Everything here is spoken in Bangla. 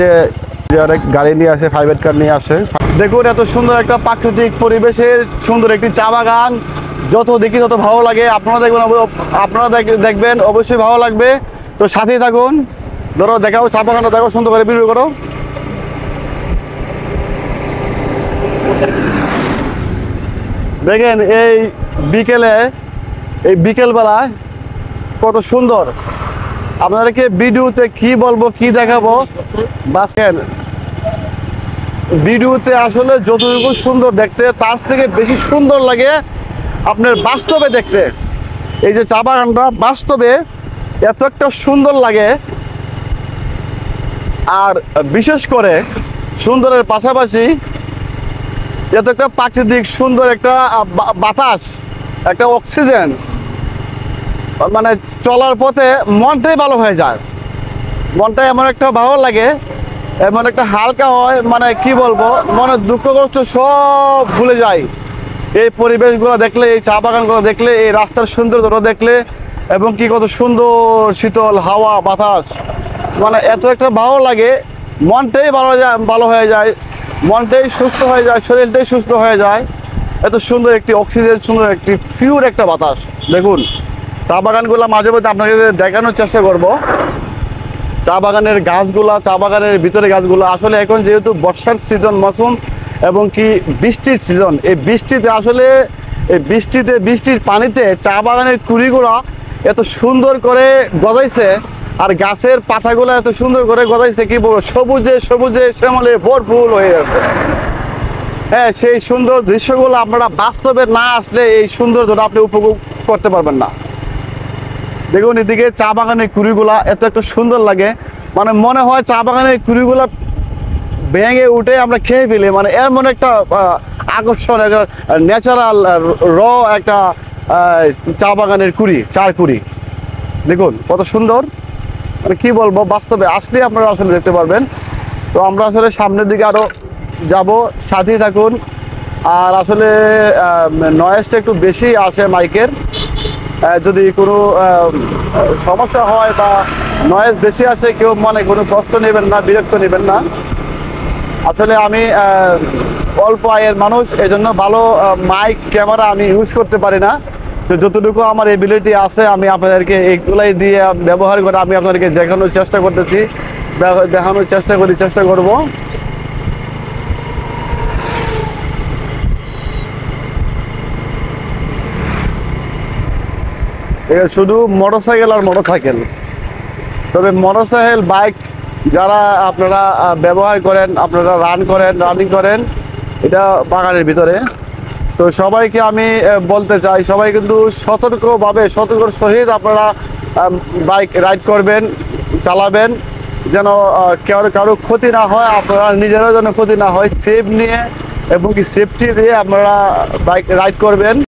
যে যারা গাড়ি নিয়ে আসে, প্রাইভেট কার নিয়ে আসে। দেখুন এত সুন্দর একটা প্রাকৃতিক পরিবেশের সুন্দর একটি চা বাগান, যত দেখি তত ভালো লাগে। আপনারা দেখবেন অবশ্যই ভালো লাগবে। তো সাথেই থাকুন। ধরো দেখাও চা বাগানটা, দেখো সুন্দর করে ভিডিও করো। দেখেন এই বিকেলবেলায় কত সুন্দর। আপনাদেরকে ভিডিওতে কি বলবো, কি দেখাবো, বাসেন ভিডিওতে আসলে যতটুকু সুন্দর দেখতে, তার থেকে বেশি সুন্দর লাগে আপনার বাস্তবে দেখতে। এই যে চা বাগানটা বাস্তবে এত একটা সুন্দর লাগে, আর বিশেষ করে সুন্দরের পাশাপাশি এত একটা প্রাকৃতিক সুন্দর একটা বাতাস, একটা অক্সিজেন, মানে চলার পথে মনটাই ভালো হয়ে যায়। মনটা এমন একটা ভালো লাগে, এমন একটা হালকা হয়, মানে কি বলবো, মনের দুঃখ কষ্ট সব ভুলে যায় এই পরিবেশগুলো দেখলে, এই চা বাগানগুলো দেখলে, এই রাস্তার সৌন্দর্যটা দেখলে, এবং কি কত সুন্দর শীতল হাওয়া বাতাস, মানে এত একটা ভালো লাগে। মনটাই ভালো হয়ে যায়, মনটাই সুস্থ হয়ে যায়, শরীরটাই সুস্থ হয়ে যায়। এত সুন্দর একটি অক্সিজেন, সুন্দর একটি পিওর একটা বাতাস। দেখুন চা বাগানগুলো মাঝে মধ্যে আপনাকে দেখানোর চেষ্টা করব। চা বাগানের গাছগুলা, চা বাগানের ভিতরে গাছগুলো আসলে এখন যেহেতু বর্ষার সিজন, মৌসুম এবং কি বৃষ্টির সিজন, এই বৃষ্টিতে আসলে বৃষ্টির পানিতে চা বাগানের কুড়িগুলো এত সুন্দর করে গজাইছে, আর গাছের পাতাগুলো এত সুন্দর করে গজাইছে, কি বলবো, সবুজে সবুজে শ্যামলে ভরপুর হয়ে গেছে। হ্যাঁ, সেই সুন্দর দৃশ্যগুলো আপনারা বাস্তবে না আসলে এই সৌন্দর্যটা আপনি উপভোগ করতে পারবেন না। দেখুন এদিকে চা বাগানের কুড়িগুলা এত একটা সুন্দর লাগে, মানে মনে হয় চা বাগানের কুড়িগুলা ভেঙে উঠে আমরা খেয়ে ফেলি, মানে এমন একটা আকর্ষণ, একটা ন্যাচারাল একটা চা বাগানের চার কুড়ি। দেখুন কত সুন্দর, মানে কি বলবো, বাস্তবে আসলে আপনারা আসলে দেখতে পারবেন। তো আমরা আসলে সামনের দিকে আরও যাব, সাথেই থাকুন। আর আসলে নয়েজটা একটু বেশি আসে মাইকের, যদি কোনো সমস্যা হয় বা নয়েজ বেশি আসে, কেউ মানে কোনো কষ্ট নেবেন না, বিরক্ত নেবেন না। আসলে আমি অল্প আয়ের মানুষ, এজন্য ভালো মাইক ক্যামেরা আমি ইউজ করতে পারি না। তো যতটুকু আমার এবিলিটি আছে আমি আপনাদেরকে এইগুলাই দিয়ে ব্যবহার করে আমি আপনাদেরকে দেখানোর চেষ্টা করব। শুধু মোটরসাইকেল আর মোটরসাইকেল। তবে মোটরসাইকেল, বাইক যারা আপনারা ব্যবহার করেন, আপনারা রানিং করেন এটা বাগানের ভিতরে, তো সবাইকে আমি বলতে চাই, সবাই কিন্তু সতর্কর সহিত আপনারা বাইক রাইড করবেন, চালাবেন, যেন কারো ক্ষতি না হয়, আপনারা নিজেরও যেন ক্ষতি না হয়। সেফ নিয়ে এবং কি সেফটি দিয়ে আপনারা বাইক রাইড করবেন।